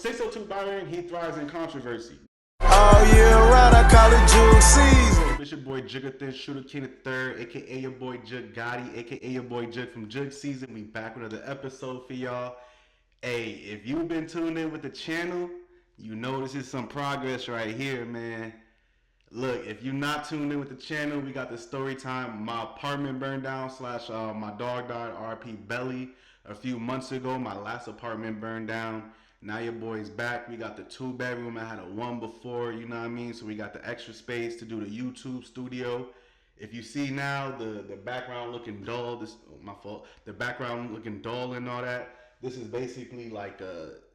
602 Byron, he thrives in controversy. All year round, I call it June season. It's your boy Juggathin, Shooter King III, aka your boy Jug Gotti, aka your boy Jug from Jug Season. We back with another episode for y'all. Hey, if you've been tuned in with the channel, you know this is some progress right here, man. Look, if you're not tuned in with the channel, we got the story time. My apartment burned down / my dog died, RP Belly. A few months ago, my last apartment burned down. Now your boy's back. We got the 2-bedroom. I had a 1 before, you know what I mean? So we got the extra space to do the YouTube studio. If you see now the background looking dull, this my fault. The background looking dull and all that. This is basically like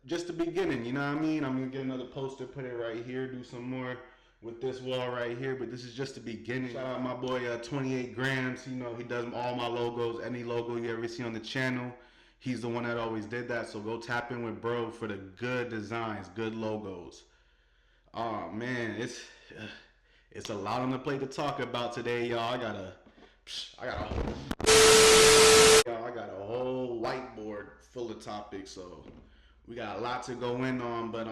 just the beginning, you know what I mean? I'm gonna get another poster, put it right here, do some more with this wall right here, but this is just the beginning. Shout out my boy 28 Grams. You know, he does all my logos. Any logo you ever see on the channel, he's the one that always did that. So go tap in with bro for the good designs, good logos. Oh man, it's a lot on the plate to talk about today, y'all. I got a whole whiteboard full of topics, so we got a lot to go in on, but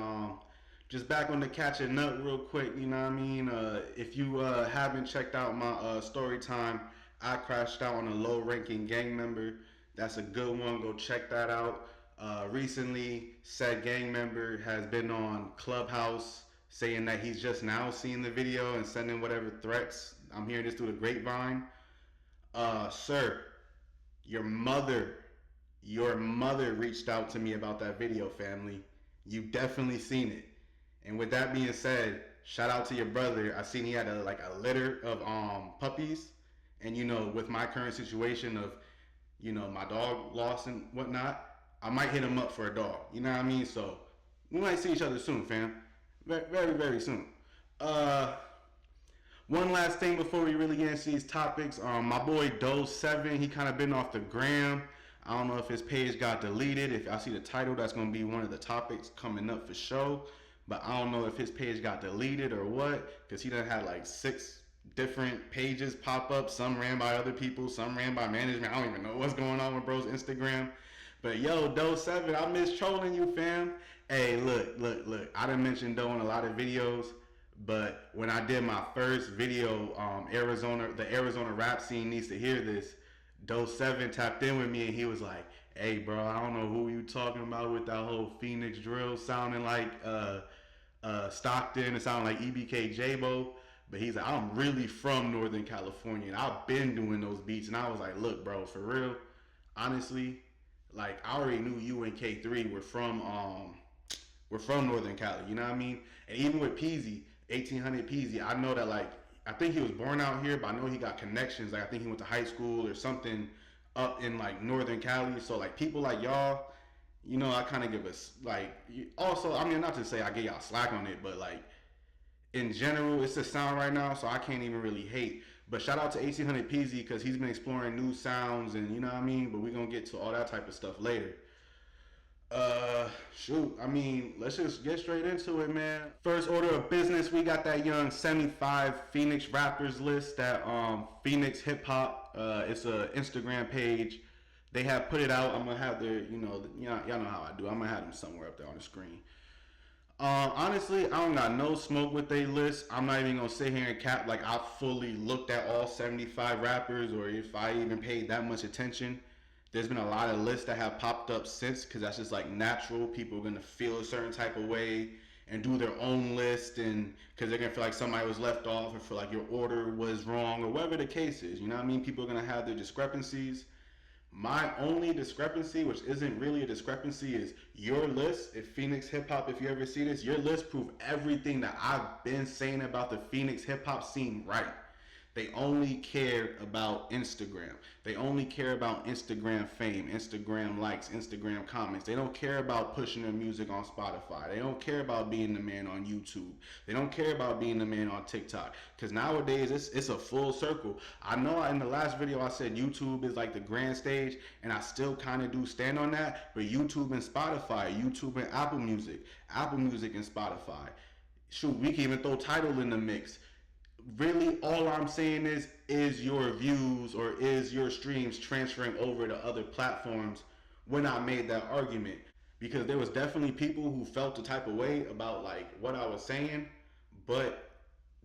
just back on the catch a nut real quick, you know what I mean? If you haven't checked out my story time, I crashed out on a low-ranking gang member. That's a good one. Go check that out. Recently, said gang member has been on Clubhouse saying that he's just now seeing the video and sending whatever threats. I'm hearing this through the grapevine. Sir, your mother reached out to me about that video, family. You've definitely seen it. And with that being said, shout out to your brother. I seen he had a litter of puppies, and you know, with my current situation of, you know, my dog lost and whatnot, I might hit him up for a dog. You know what I mean? So we might see each other soon, fam. Very, very, very soon. One last thing before we really get into these topics. My boy Doe7, he kind of been off the gram. I don't know if his page got deleted. If I see the title, that's gonna be one of the topics coming up for show. But I don't know if his page got deleted or what, because he done had like 6 different pages pop up. Some ran by other people, some ran by management. I don't even know what's going on with bro's Instagram. But yo, Doe7, I miss trolling you, fam. Hey, look. I done mentioned Doe in a lot of videos, but when I did my first video, the Arizona rap scene needs to hear this, Doe7 tapped in with me and he was like, hey bro, I don't know who you talking about with that whole Phoenix drill sounding like Stockton, it sounded like EBK J-Bo, but he's like, I'm really from Northern California and I've been doing those beats. And I was like, look bro, for real, honestly, like I already knew you and K3 were from Northern Cali, you know what I mean? And even with Peasy, 1800 Peasy, I know that, like, I think he was born out here, but I know he got connections. Like I think he went to high school or something up in like Northern Cali. So like people like y'all, you know, I kind of give us like, also, I mean, not to say I get y'all slack on it, but like in general, it's the sound right now, so I can't even really hate. But shout out to 1800 Peasy because he's been exploring new sounds and you know what I mean? But we're going to get to all that type of stuff later. Shoot, I mean, let's just get straight into it, man. First order of business, we got that young 75 Phoenix rappers list, that Phoenix Hip Hop. It's a Instagram page. They have put it out. I'm gonna have their, y'all know how I do. I'm gonna have them somewhere up there on the screen. Honestly, I don't got no smoke with they list. I'm not even gonna sit here and cap like I fully looked at all 75 rappers, or if I even paid that much attention. There's been a lot of lists that have popped up since, because that's just like natural. People are going to feel a certain type of way and do their own list, and because they're going to feel like somebody was left off or feel like your order was wrong or whatever the case is. You know what I mean? People are going to have their discrepancies. My only discrepancy, which isn't really a discrepancy, is your list. If Phoenix Hip Hop, if you ever see this, your list prove everything that I've been saying about the Phoenix hip hop scene right. They only care about Instagram. They only care about Instagram fame, Instagram likes, Instagram comments. They don't care about pushing their music on Spotify. They don't care about being the man on YouTube. They don't care about being the man on TikTok. Because nowadays, it's a full circle. I know in the last video I said YouTube is like the grand stage, and I still kind of do stand on that. But YouTube and Spotify, YouTube and Apple Music and Spotify. Shoot, we can even throw Tidal in the mix. Really, all I'm saying is your views or is your streams transferring over to other platforms when I made that argument. because there was definitely people who felt the type of way about like what I was saying, but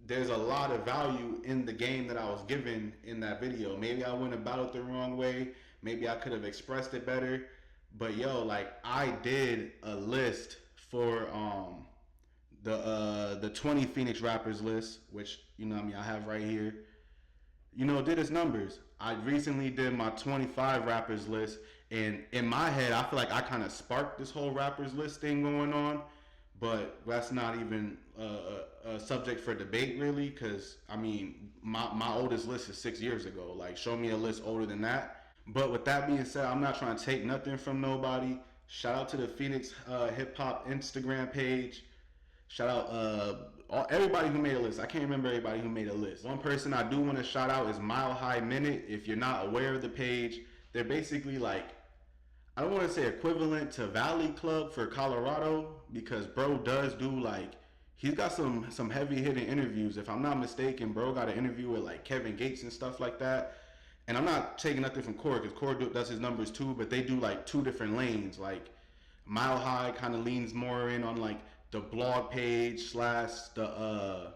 there's a lot of value in the game that I was given in that video. Maybe I went about it the wrong way. Maybe I could have expressed it better. But yo, like I did a list for the 20 Phoenix rappers list, which you know what I mean I have right here. You know, did its numbers. I recently did my 25 rappers list, and in my head, I feel like I kind of sparked this whole rappers list thing going on, but that's not even a subject for debate, really, because I mean, my oldest list is 6 years ago. Like, show me a list older than that. But with that being said, I'm not trying to take nothing from nobody. Shout out to the Phoenix Hip Hop Instagram page. Shout out everybody who made a list. I can't remember everybody who made a list. One person I do want to shout out is Mile High Minute. If you're not aware of the page, they're basically like, I don't want to say equivalent to Valley Club for Colorado, because bro does do like, he's got some heavy hitting interviews. If I'm not mistaken, bro got an interview with like Kevin Gates and stuff like that. And I'm not taking nothing from Core, because Core does his numbers too, but they do like two different lanes. Like Mile High kind of leans more in on like the blog page slash the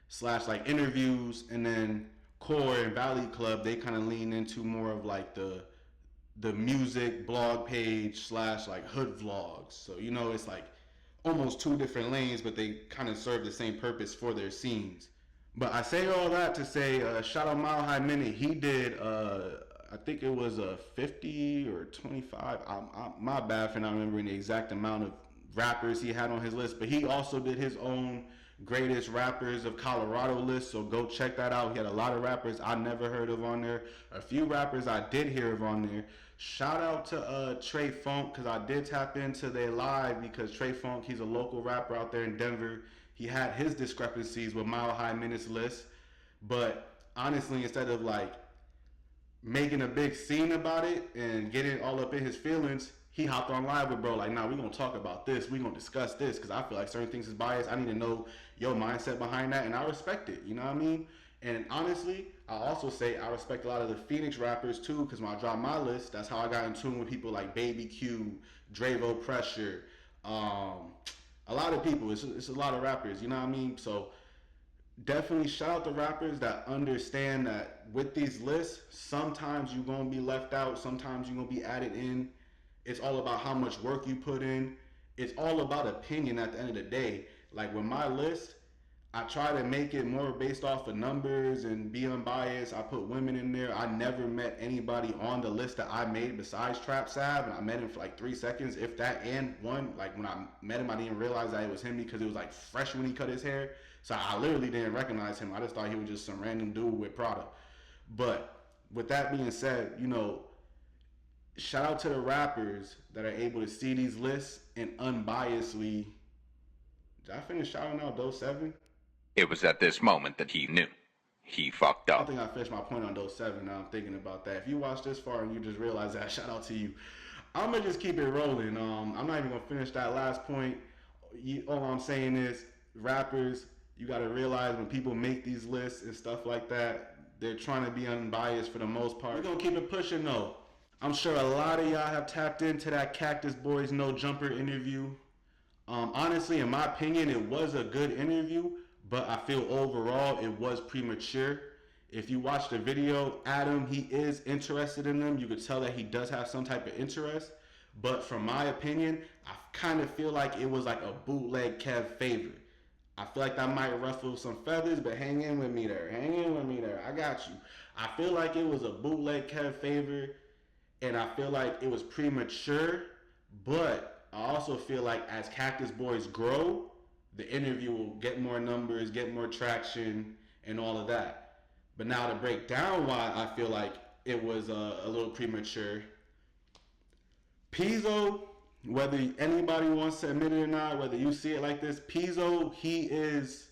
slash like interviews, and then Core and Valley Club, they kind of lean into more of like the music blog page slash like hood vlogs. So you know, it's like almost two different lanes, but they kind of serve the same purpose for their scenes. But I say all that to say, shout out Mile High Minute. He did, I think it was a 50 or 25. My bad for not remembering the exact amount of rappers he had on his list. But he also did his own greatest rappers of Colorado list. So go check that out. He had a lot of rappers I never heard of on there. A few rappers I did hear of on there. Shout out to Trey Funk, because I did tap into their live, because Trey Funk, he's a local rapper out there in Denver. He had his discrepancies with Mile High Minute's list, but honestly, instead of like making a big scene about it and getting all up in his feelings, he hopped on live with bro like, nah, we're gonna talk about this, we're gonna discuss this, because I feel like certain things is biased. I need to know your mindset behind that, and I respect it, you know what I mean? And honestly, I also say I respect a lot of the Phoenix rappers too, because when I dropped my list, that's how I got in tune with people like Baby Q, Dravo Pressure, a lot of people. It's a lot of rappers, you know what I mean? So definitely shout out the rappers that understand that with these lists, sometimes you're going to be left out, sometimes you're going to be added in. It's all about how much work you put in. It's all about opinion at the end of the day. Like with my list, I try to make it more based off of numbers and be unbiased. I put women in there. I never met anybody on the list that I made besides Trap Sav, and I met him for like 3 seconds, if that. And one, like when I met him, I didn't realize that it was him because it was like fresh when he cut his hair. So I literally didn't recognize him. I just thought he was just some random dude with Prada. But with that being said, you know, shout out to the rappers that are able to see these lists and unbiasedly. Did I finish shouting out those 7? It was at this moment that he knew. He fucked I up. think I finished my point on those 7. Now I'm thinking about that. If you watched this far and you just realized that, shout out to you. I'm going to just keep it rolling. I'm not even going to finish that last point. All I'm saying is, rappers, you got to realize when people make these lists and stuff like that, they're trying to be unbiased for the most part. We're going to keep it pushing though. I'm sure a lot of y'all have tapped into that Cactus Boys No Jumper interview. Honestly, in my opinion, it was a good interview, but I feel overall it was premature. If you watch the video, Adam, he is interested in them. You could tell that he does have some type of interest. But from my opinion, I kind of feel like it was like a bootleg Kev favor. I feel like that might ruffle some feathers, but hang in with me there. Hang in with me there. I got you. I feel like it was a bootleg Kev favor, and I feel like it was premature, but I also feel like as Cactus Boys grow, the interview will get more numbers, get more traction, and all of that. But now to break down why I feel like it was a little premature, Pizzo, whether anybody wants to admit it or not, whether you see it like this, Pizzo, he is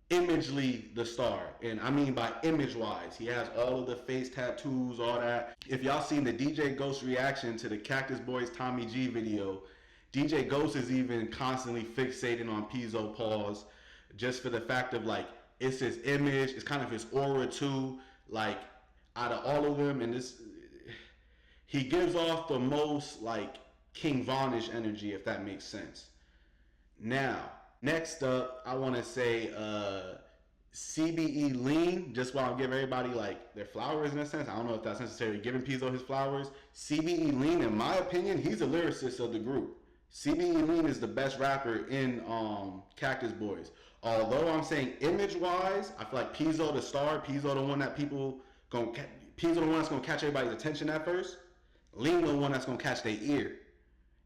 imagely the star. And I mean by image-wise. He has all of the face tattoos, all that. If y'all seen the DJ Ghost reaction to the Cactus Boys Tommy G video, DJ Ghost is even constantly fixating on Pizzo pause, just for the fact of like, it's his image, it's kind of his aura too. Like, out of all of them, and this, he gives off the most like King Von-ish energy, if that makes sense. Now, next up, I want to say CBE Lean, just while I'm giving everybody like their flowers in a sense. I don't know if that's necessarily giving Pizzo his flowers. CBE Lean, in my opinion, he's a lyricist of the group. CBE Lean is the best rapper in Cactus Boyz. Although I'm saying image-wise, I feel like Pizzo the star, Pizzo the one that Pizzo the one that's gonna catch everybody's attention at first. Lean the one that's gonna catch their ear.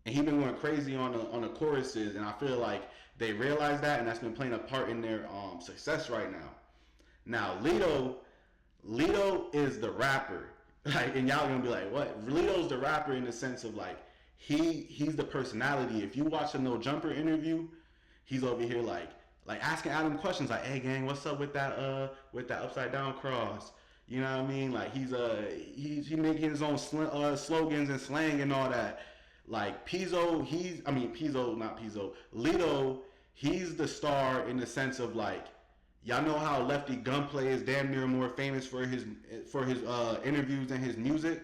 And he been going crazy on the choruses, and I feel like they realize that, and that's been playing a part in their success right now. Now, Lito is the rapper, like, and y'all gonna be like, what? Lito's the rapper in the sense of like he's the personality. If you watch the No Jumper interview, he's over here like asking Adam questions like, "Hey gang, what's up with that upside down cross?" You know what I mean? Like he's making his own slogans and slang and all that. Like Lito, he's the star in the sense of like, y'all know how Lefty Gunplay is damn near more famous for his interviews and his music.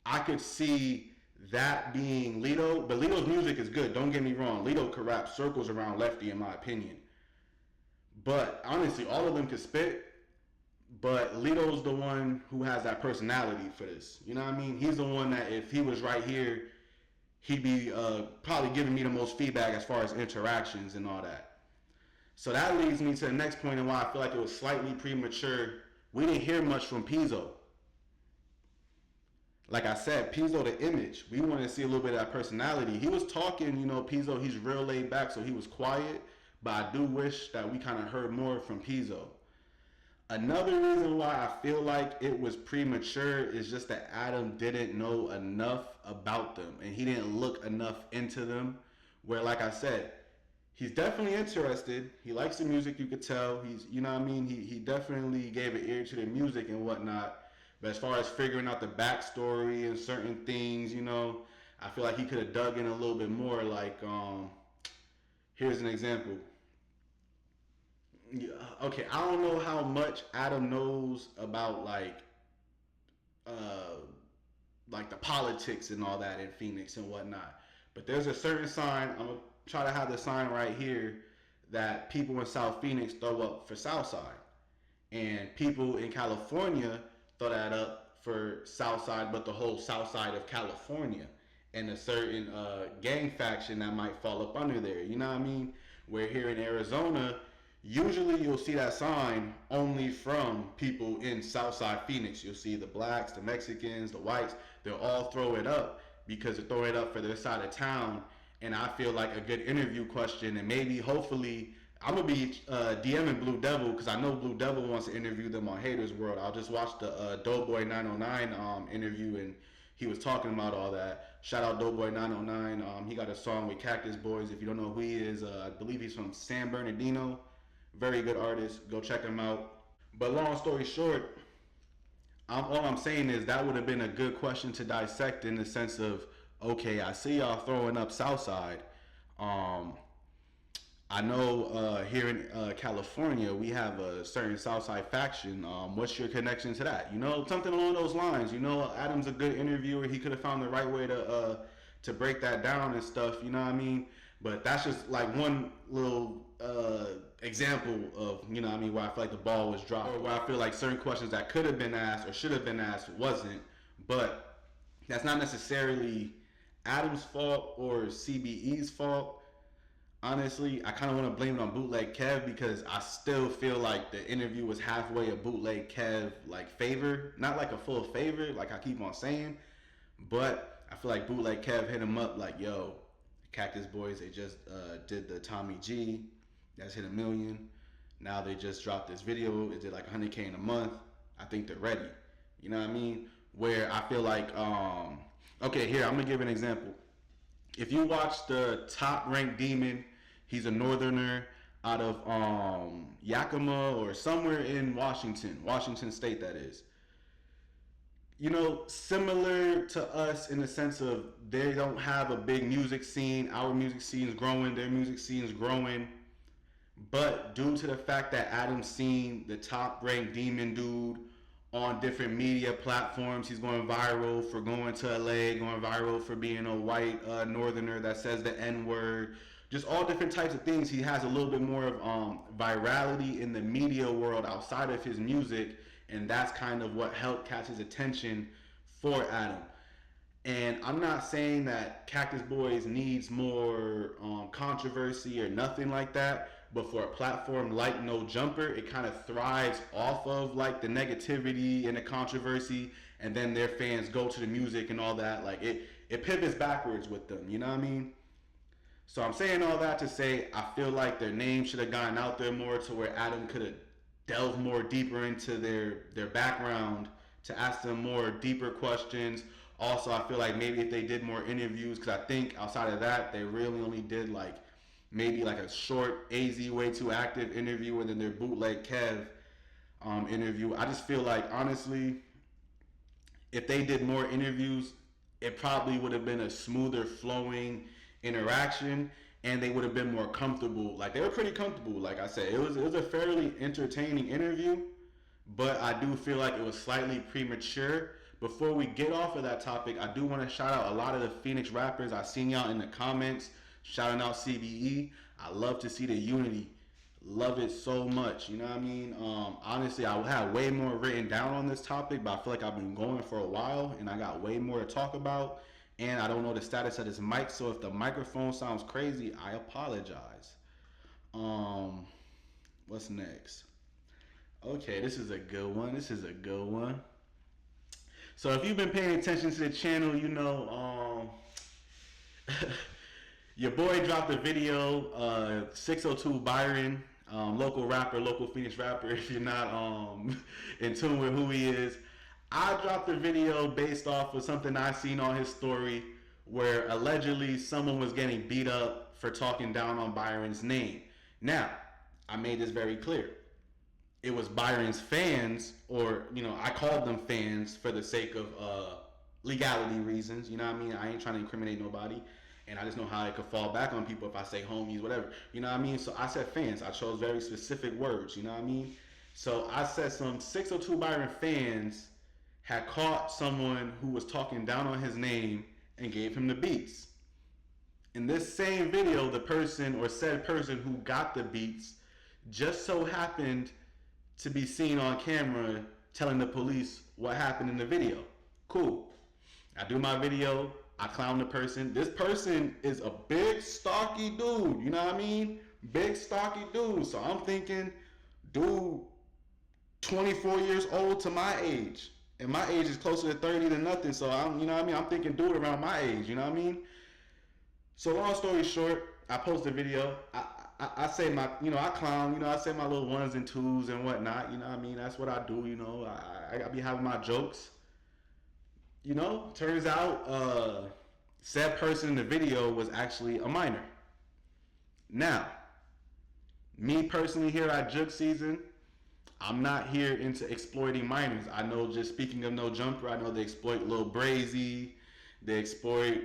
I could see that being Lito, but Lito's music is good. Don't get me wrong. Lito could rap circles around Lefty, in my opinion. But honestly, all of them could spit. But Lito's the one who has that personality for this. You know what I mean? He's the one that if he was right here, he'd be probably giving me the most feedback as far as interactions and all that. So that leads me to the next point and why I feel like it was slightly premature. We didn't hear much from Pizzo. Like I said, Pizzo the image. We wanted to see a little bit of that personality. He was talking, Pizzo, he's real laid back, so he was quiet. But I do wish that we kind of heard more from Pizzo. Another reason why I feel like it was premature is just that Adam didn't know enough about them and he didn't look enough into them. Where, like I said, he's definitely interested. He likes the music, you could tell. He's, you know what I mean? He definitely gave an ear to the music and whatnot. But as far as figuring out the backstory and certain things, I feel like he could have dug in a little bit more. Like, here's an example. Okay, I don't know how much Adam knows about like the politics and all that in Phoenix and whatnot. But there's a certain sign, I'm gonna try to have the sign right here, that people in South Phoenix throw up for Southside. And people in California throw that up for Southside, but the whole South Side of California. And a certain gang faction that might fall up under there. You know what I mean? Where here in Arizona, usually you'll see that sign only from people in Southside Phoenix. You'll see the blacks, the Mexicans, the whites. They'll all throw it up because they're throwing it up for their side of town. And I feel like a good interview question, and maybe, hopefully, I'm going to be DMing Blue Devil because I know Blue Devil wants to interview them on Haters World. I'll just watch the Doughboy 909 interview, and he was talking about all that. Shout out Doughboy 909. He got a song with Cactus Boyz. If you don't know who he is, I believe he's from San Bernardino. Very good artist. Go check him out. But long story short, all I'm saying is that would have been a good question to dissect in the sense of, okay, I see y'all throwing up Southside. I know here in California, we have a certain Southside faction. What's your connection to that? Something along those lines. Adam's a good interviewer. He could have found the right way to break that down and stuff. You know what I mean? But that's just like one little example of, where I feel like the ball was dropped. Or where I feel like certain questions that could have been asked or should have been asked wasn't. But that's not necessarily Adam's fault or CBE's fault. Honestly, I kind of want to blame it on Bootleg Kev because I still feel like the interview was halfway a Bootleg Kev favor. Not like a full favor, like I keep on saying. But I feel like Bootleg Kev hit him up like, yo, Cactus Boyz, they just did the Tommy G. That's hit 1 million. Now they just dropped this video. It did like 100K in a month. I think they're ready. You know what I mean? Where I feel like, okay, here, I'm going to give an example. If you watch the Top Ranked Demon, he's a northerner out of Yakima or somewhere in Washington State, that is. Similar to us in the sense of they don't have a big music scene. Our music scene is growing. Their music scene is growing. But due to the fact that Adam's seen the Top Ranked Demon dude on different media platforms. He's going viral for going to LA, going viral for being a white northerner that says the N-word. Just all different types of things. He has a little bit more of virality in the media world outside of his music, and that's kind of what helped catch his attention for Adam. And I'm not saying that Cactus Boyz needs more controversy or nothing like that, but for a platform like No Jumper, it kind of thrives off of like the negativity and the controversy, and then their fans go to the music and all that. Like it pivots backwards with them, you know what I mean? So I'm saying all that to say I feel like their name should have gotten out there more to where Adam could have delved more deeper into their background to ask them more deeper questions. Also, I feel like maybe if they did more interviews, because I think outside of that, they really only did like maybe like a short AZ Way Too Active interview and then their bootleg Kev interview. I just feel like honestly, if they did more interviews, it probably would have been a smoother flowing interaction, and they would have been more comfortable. Like they were pretty comfortable. Like I said, it was a fairly entertaining interview, but I do feel like it was slightly premature. Before we get off of that topic, I do want to shout out a lot of the Phoenix rappers. I seen y'all in the comments shouting out CBE. I love to see the unity. Love it so much. You know what I mean? Honestly, I had way more written down on this topic, but I feel like I've been going for a while and I got way more to talk about. And I don't know the status of this mic, so if the microphone sounds crazy, I apologize. What's next? Okay, this is a good one. So if you've been paying attention to the channel, you know your boy dropped a video, 602 Byron, local rapper, local Phoenix rapper, if you're not in tune with who he is. I dropped a video based off of something I seen on his story where allegedly someone was getting beat up for talking down on Byron's name. Now, I made this very clear. It was Byron's fans, or, you know, I called them fans for the sake of legality reasons. You know what I mean? I ain't trying to incriminate nobody. And I just know how it could fall back on people if I say homies, whatever. You know what I mean? So I said fans. I chose very specific words. You know what I mean? So I said some 602 Byron fans had caught someone who was talking down on his name and gave him the beats. In this same video, the person or said person who got the beats just so happened to be seen on camera telling the police what happened in the video. Cool. I do my video. I clown the person. This person is a big, stocky dude. You know what I mean? Big, stocky dude. So I'm thinking, dude, 24 years old to my age. And my age is closer to 30 than nothing. So I'm, you know what I mean? I'm thinking dude around my age. You know what I mean? So long story short, I post a video. I say my, you know, I clown, you know, I say my little ones and twos and whatnot, you know what I mean? That's what I do, you know, I be having my jokes. You know, turns out, said person in the video was actually a minor. Now, me personally here at Jug Season, I'm not here into exploiting minors. I know, just speaking of No Jumper, I know they exploit Lil Brazy. They exploit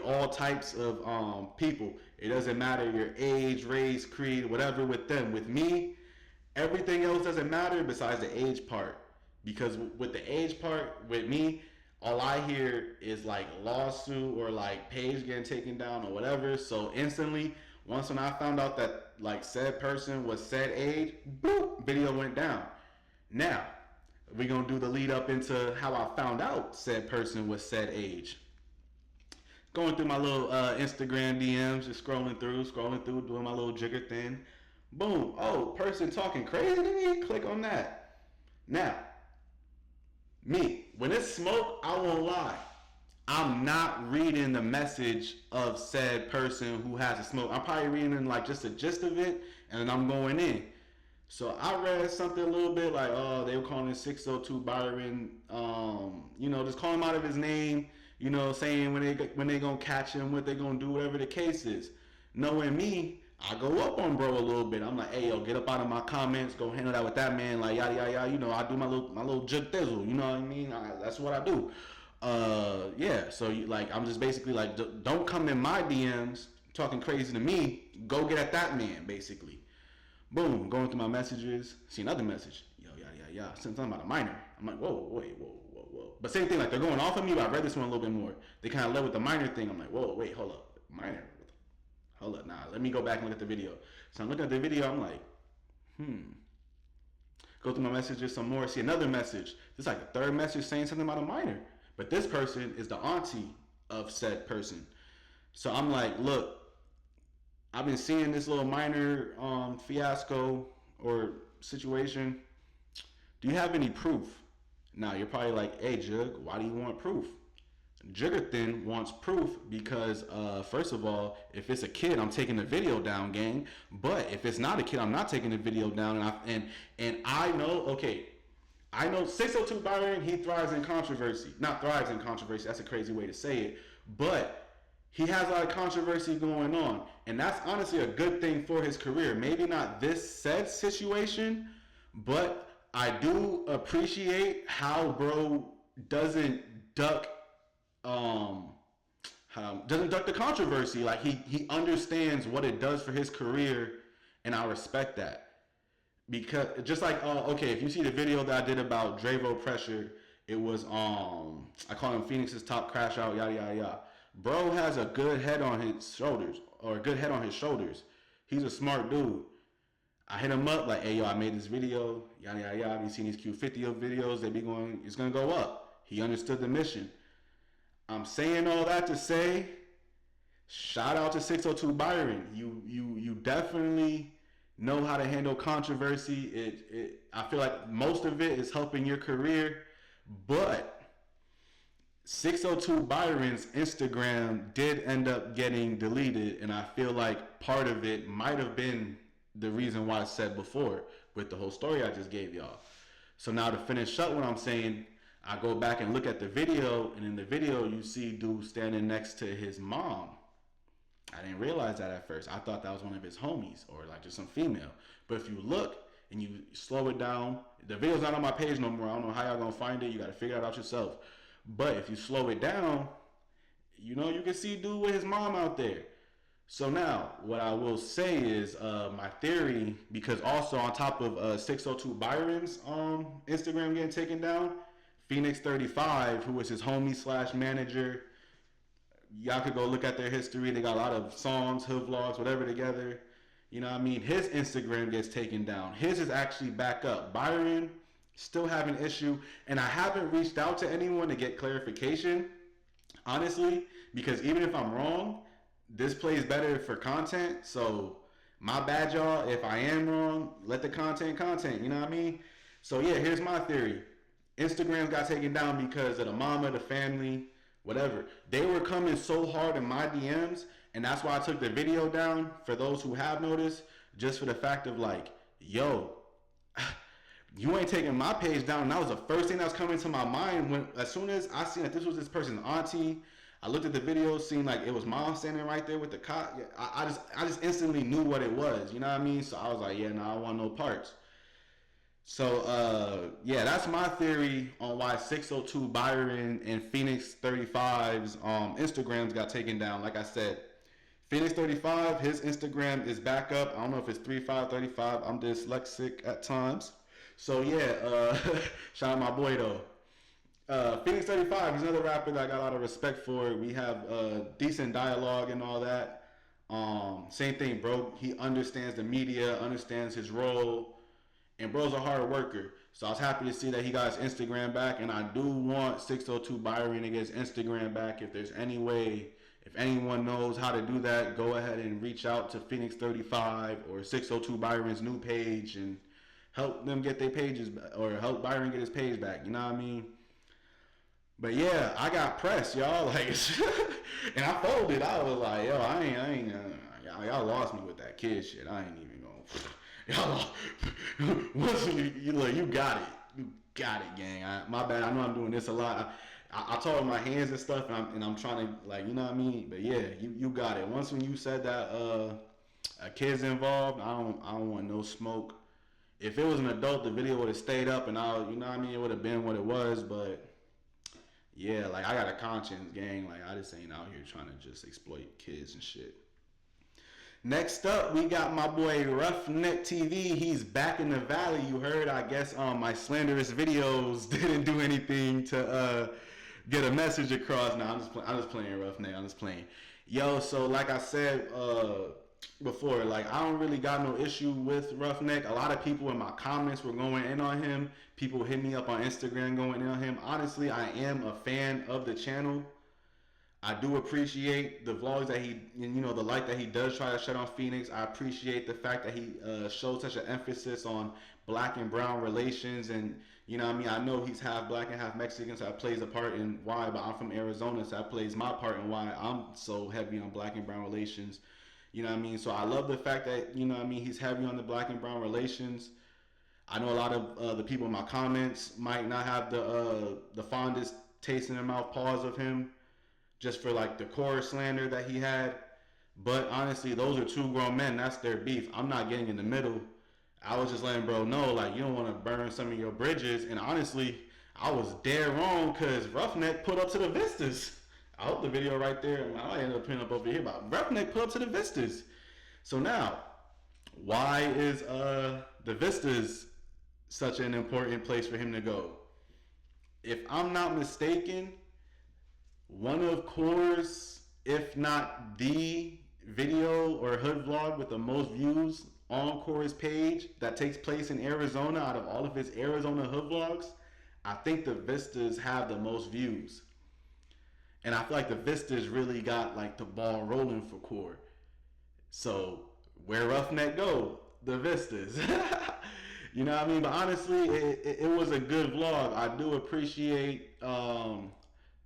all types of people. It doesn't matter your age, race, creed, whatever with them. With me, everything else doesn't matter besides the age part. Because with the age part, with me, all I hear is like lawsuit or like page getting taken down or whatever. So instantly, once when I found out that like said person was said age, boop, video went down. Now, we're going to do the lead up into how I found out said person was said age. Going through my little Instagram DMs, just scrolling through, doing my little jigger thing. Boom. Oh, person talking crazy to me? Click on that. Now, me, when it's smoke, I won't lie. I'm not reading the message of said person who has a smoke. I'm probably reading like just the gist of it, and then I'm going in. So I read something a little bit like, oh, they were calling 602 Byron, you know, just calling him out of his name, you know, saying when they gonna catch him, what they gonna do, whatever the case is. Knowing me, I go up on bro a little bit. I'm like, hey, yo, get up out of my comments, go handle that with that man, like yada yada yada. You know, I do my little jug thizzle. You know what I mean? That's what I do. Yeah. So like, I'm just basically like, don't come in my DMs talking crazy to me. Go get at that man, basically. Boom, going through my messages, see another message. Yo, yada, yada, yeah, something about a minor. I'm like, whoa, wait, whoa. But same thing, like they're going off of me, but I read this one a little bit more. They kind of led with the minor thing. I'm like, whoa, wait, hold up, minor. Hold up, nah, let me go back and look at the video. So I'm looking at the video, I'm like, Go through my messages some more, see another message. This is like the third message saying something about a minor. But this person is the auntie of said person. So I'm like, look, I've been seeing this little minor fiasco or situation. Do you have any proof? Now, you're probably like, hey, Jug, why do you want proof? Juggerthin wants proof because, first of all, if it's a kid, I'm taking the video down, gang. But if it's not a kid, I'm not taking the video down. And I know, okay, I know 602 Byron, he thrives in controversy. Not thrives in controversy, that's a crazy way to say it. But he has a lot of controversy going on. And that's honestly a good thing for his career. Maybe not this said situation, but I do appreciate how bro doesn't duck the controversy. Like he understands what it does for his career, and I respect that. Because just like okay, if you see the video that I did about Dravo Pressure, it was I call him Phoenix's top crash out, yada yada yada. Bro has a good head on his shoulders, or a good head on his shoulders. He's a smart dude. I hit him up like, hey yo, I made this video, yada yada yada. You seen these Q50 of videos? They be going, it's gonna go up. He understood the mission. I'm saying all that to say, shout out to 602 Byron. You definitely know how to handle controversy. I feel like most of it is helping your career, but 602 Byron's Instagram did end up getting deleted, and I feel like part of it might have been the reason why I said before with the whole story I just gave y'all. So now to finish up what I'm saying, I go back and look at the video, and in the video you see dude standing next to his mom. I didn't realize that at first. I thought that was one of his homies or like just some female. But if you look and you slow it down, the video's not on my page no more. I don't know how y'all gonna find it. You gotta figure it out yourself. But if you slow it down, you know, you can see dude with his mom out there. So now, what I will say is my theory, because also on top of 602 Byron's Instagram getting taken down, Phoenix 35, who was his homie slash manager, y'all could go look at their history. They got a lot of songs, hood vlogs, whatever together. You know what I mean? His Instagram gets taken down. His is actually back up. Byron still have an issue, and I haven't reached out to anyone to get clarification, honestly, because even if I'm wrong, this plays better for content. So my bad, y'all. If I am wrong, let the content, you know what I mean? So yeah, here's my theory. Instagram got taken down because of the mama, the family, whatever. They were coming so hard in my DMs, and that's why I took the video down, for those who have noticed, just for the fact of like, yo, you ain't taking my page down. And that was the first thing that was coming to my mind when, as soon as I seen that this was this person's auntie, I looked at the video, seen like it was mom standing right there with the cot. Yeah, I just instantly knew what it was. You know what I mean? So I was like, yeah, no, I don't want no parts. So yeah, that's my theory on why 602 Byron and Phoenix 35's Instagrams got taken down. Like I said, Phoenix 35, his Instagram is back up. I don't know if it's 3535. I'm dyslexic at times. So yeah, shout out my boy though. Phoenix 35, he's another rapper that I got a lot of respect for. We have decent dialogue and all that. Same thing, bro. He understands the media, understands his role. And bro's a hard worker. So I was happy to see that he got his Instagram back. And I do want 602 Byron to get his Instagram back. If there's any way, if anyone knows how to do that, go ahead and reach out to Phoenix 35 or 602 Byron's new page and help them get their pages, or help Byron get his page back. You know what I mean? But yeah, I got pressed, y'all. Like, and I folded. I was like, yo, I ain't, y'all lost me with that kid shit. I ain't even gonna. Y'all, once you got it, gang. My bad. I know I'm doing this a lot. I talk with my hands and stuff, and I'm trying to, like, you know what I mean. But yeah, you got it. Once when you said that a kid's involved, I don't want no smoke. If it was an adult, the video would have stayed up, and you know what I mean. It would have been what it was. But yeah, like, I got a conscience, gang. Like, I just ain't out here trying to just exploit kids and shit. Next up, we got my boy RuffNeckTV. He's back in the valley. You heard, I guess, my slanderous videos didn't do anything to get a message across. No, I'm just playing Roughneck. I'm just playing. Yo, so like I said before, like I don't really got no issue with Roughneck. A lot of people in my comments were going in on him. People hit me up on Instagram going in on him. Honestly, I am a fan of the channel. I do appreciate the vlogs that he, the light that he does try to shed on Phoenix. I appreciate the fact that he showed such an emphasis on black and brown relations. And, I know he's half black and half Mexican, so that plays a part in why, but I'm from Arizona, so that plays my part in why I'm so heavy on black and brown relations. So I love the fact that, he's heavy on the black and brown relations. I know a lot of the people in my comments might not have the fondest taste in their mouth pause of him, just for like the core slander that he had. But honestly, those are two grown men. That's their beef. I'm not getting in the middle. I was just letting bro know, like, you don't want to burn some of your bridges. And honestly, I was dead wrong because Roughneck put up to the Vistas. I hope the video right there, I ended up putting up over here, but Roughneck put up to the Vistas. So now, why is the Vistas such an important place for him to go? If I'm not mistaken, one of Core's, if not the video or hood vlog with the most views on Core's page that takes place in Arizona out of all of his Arizona hood vlogs, I think the Vistas have the most views. And I feel like the Vistas really got like the ball rolling for Core. So where Roughneck go? The Vistas. You know what I mean? But honestly, it was a good vlog. I do appreciate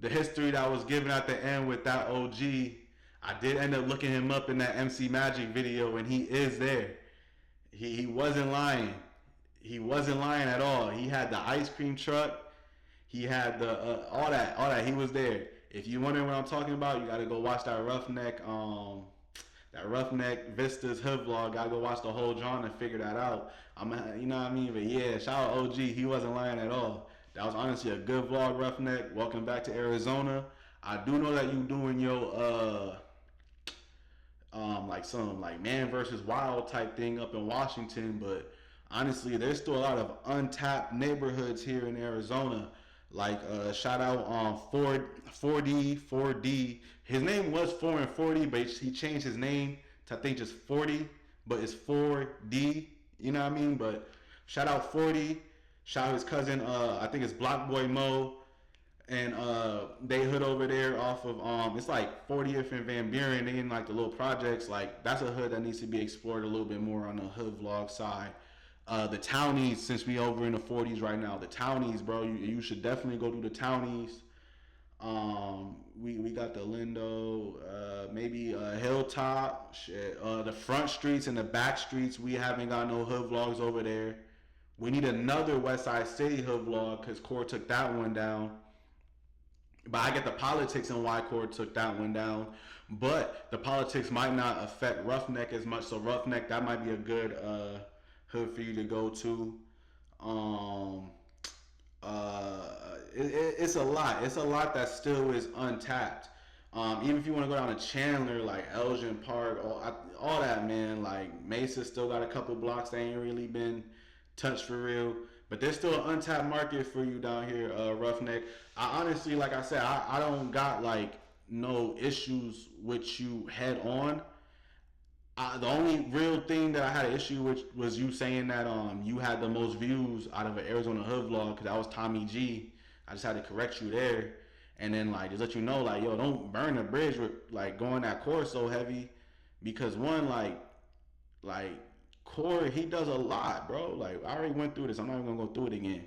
the history that was given at the end with that OG. I did end up looking him up in that MC Magic video, and he is there. He wasn't lying. He wasn't lying at all. He had the ice cream truck. He had the all that. He was there. If you wondering what I'm talking about, you gotta go watch that Roughneck Vistas hood vlog. Gotta go watch the whole John and figure that out. You know what I mean? But yeah, shout out OG. He wasn't lying at all. That was honestly a good vlog, Roughneck. Welcome back to Arizona. I do know that you doing your like some like man versus wild type thing up in Washington, but honestly, there's still a lot of untapped neighborhoods here in Arizona. Like shout out on 4D. His name was 4 and 40, but he changed his name to I think just 40, but it's 4D. You know what I mean? But shout out 40. Shout out his cousin, I think it's Block Boy Mo, and they hood over there off of it's like 40th and Van Buren. They in like the little projects. Like that's a hood that needs to be explored a little bit more on the hood vlog side. The townies, since we over in the 40s right now, the townies, bro, you should definitely go do the townies. We got the Lindo, maybe Hilltop, shit. The front streets and the back streets, we haven't got no hood vlogs over there. We need another West Side City hood vlog because Core took that one down. But I get the politics and why Core took that one down. But the politics might not affect Roughneck as much. So Roughneck, that might be a good hood for you to go to. It's a lot. It's a lot that still is untapped. Even if you want to go down to Chandler, like Elgin Park, all that, man. Like Mesa still got a couple blocks that ain't really been touched for real. But there's still an untapped market for you down here, Roughneck. I honestly, like I said, I don't got like no issues with you head on. The only real thing that I had an issue with was you saying that you had the most views out of an Arizona hood vlog because that was Tommy G. I just had to correct you there, and then like just let you know like, yo, don't burn the bridge with like going that Core so heavy, because one like Core, he does a lot, bro. Like I already went through this. I'm not even gonna go through it again.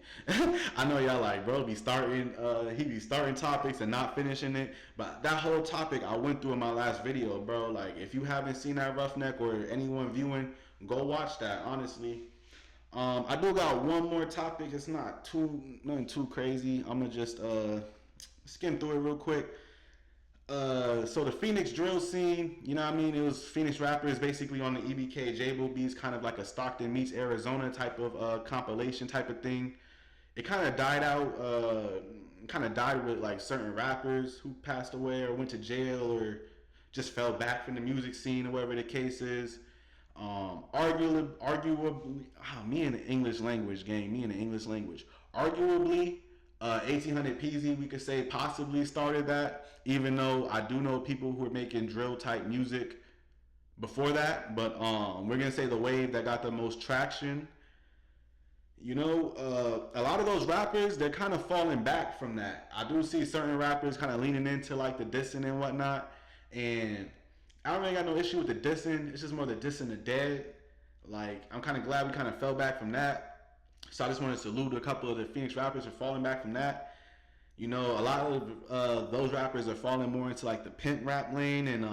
I know y'all like, bro, he be starting topics and not finishing it. But that whole topic I went through in my last video, bro. Like if you haven't seen that Roughneck or anyone viewing, go watch that. Honestly, I do got one more topic. It's nothing too crazy. I'm gonna just skim through it real quick. So the Phoenix drill scene, you know what I mean? It was Phoenix rappers basically on the EBK J-Bo beats, kind of like a Stockton meets Arizona type of compilation type of thing. It kind of died out, kind of died with like certain rappers who passed away or went to jail or just fell back from the music scene or whatever the case is. Arguably, me in the English language game, arguably, 1800 PZ, we could say possibly started that, even though I do know people who are making drill type music before that, but we're gonna say the wave that got the most traction. You know, a lot of those rappers, they're kind of falling back from that. I do see certain rappers kind of leaning into like the dissing and whatnot, and I don't really got no issue with the dissing. It's just more the dissing the dead. Like, I'm kind of glad we kind of fell back from that. So I just want to salute a couple of the Phoenix rappers for falling back from that. You know, a lot of those rappers are falling more into like the pimp rap lane, and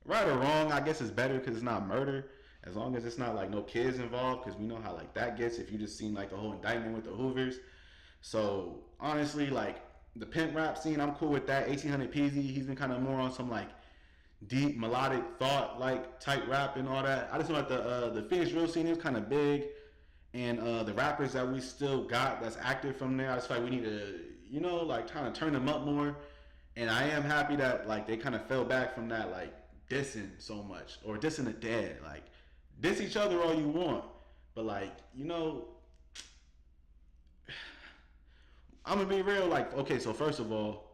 right or wrong, I guess it's better because it's not murder, as long as it's not like no kids involved, because we know how like that gets if you just seen like the whole indictment with the Hoovers. So honestly, like the pimp rap scene, I'm cool with that. 1800 PZ, he's been kind of more on some like deep melodic thought like type rap and all that. I just know like the Phoenix drill scene is kind of big, and the rappers that we still got that's active from there, I just feel like we need to, you know, like kind of turn them up more. And I am happy that like they kind of fell back from that like dissing so much, or dissing the dead. Like, diss each other all you want, but like, you know, I'm gonna be real. Like, okay, so first of all,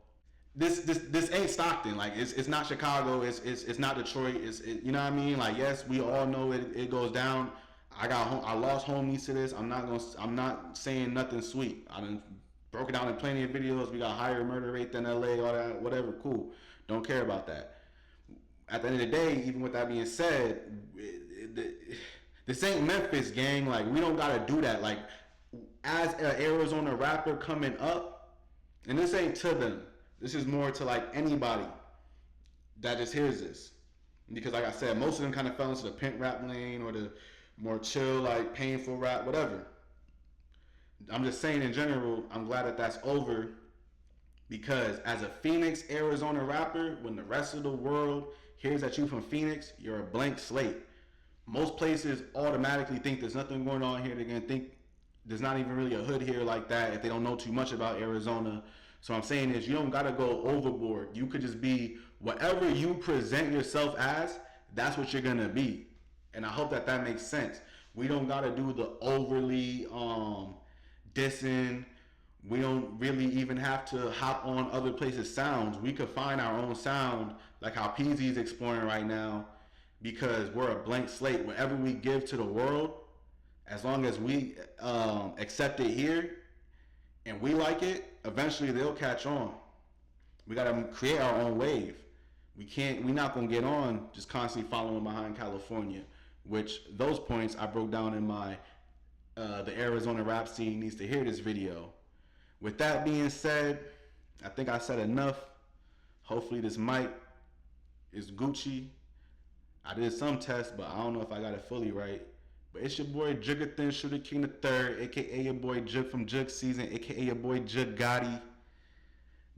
this ain't Stockton. Like, it's not Chicago. It's not Detroit. You know what I mean? Like, yes, we all know it goes down. I lost homies to this. I'm not saying nothing sweet. I done broke it down in plenty of videos. We got higher murder rate than LA, all that, whatever. Cool. Don't care about that. At the end of the day, even with that being said, this ain't Memphis, gang. Like, we don't gotta do that. Like, as an Arizona rapper coming up, and this ain't to them. This is more to like anybody that just hears this, because like I said, most of them kind of fell into the pimp rap lane or the more chill, like painful rap, whatever. I'm just saying in general, I'm glad that that's over, because as a Phoenix, Arizona rapper, when the rest of the world hears that you from Phoenix, you're a blank slate. Most places automatically think there's nothing going on here. They're gonna think there's not even really a hood here like that if they don't know too much about Arizona. So what I'm saying is, you don't gotta go overboard. You could just be whatever you present yourself as, that's what you're gonna be. And I hope that that makes sense. We don't gotta do the overly dissing. We don't really even have to hop on other places' sounds. We could find our own sound, like how PZ's exploring right now, because we're a blank slate. Whatever we give to the world, as long as we accept it here and we like it, eventually they'll catch on. We gotta create our own wave. We're not gonna get on just constantly following behind California, which those points I broke down in my the Arizona rap scene needs to hear this video. With that being said, I think I said enough. Hopefully this mic is Gucci. I did some tests, but I don't know if I got it fully right. But it's your boy Juggathin Shooter King III, aka your boy Jug from Jug Season, aka your boy Jug Gotti.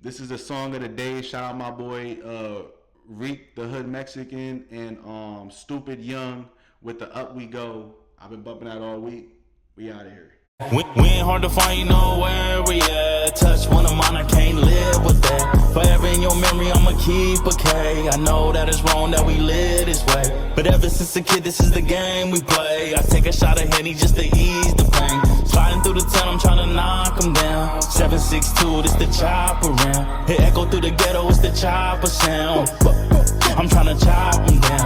This is the song of the day. Shout out my boy Reek the Hood Mexican and Stupid Young with the Up We Go. I've been bumping that all week. We out of here. We ain't hard to find, you know where we at. Touch one of mine, I can't live with that. Forever in your memory, I'ma keep a K. I know that it's wrong that we live this way, but ever since a kid, this is the game we play. I take a shot of Henny just to ease the pain. Sliding through the town, I'm trying to knock them down. 762, this the chopper round. Hit echo through the ghetto, it's the chopper sound. I'm trying to chop them down.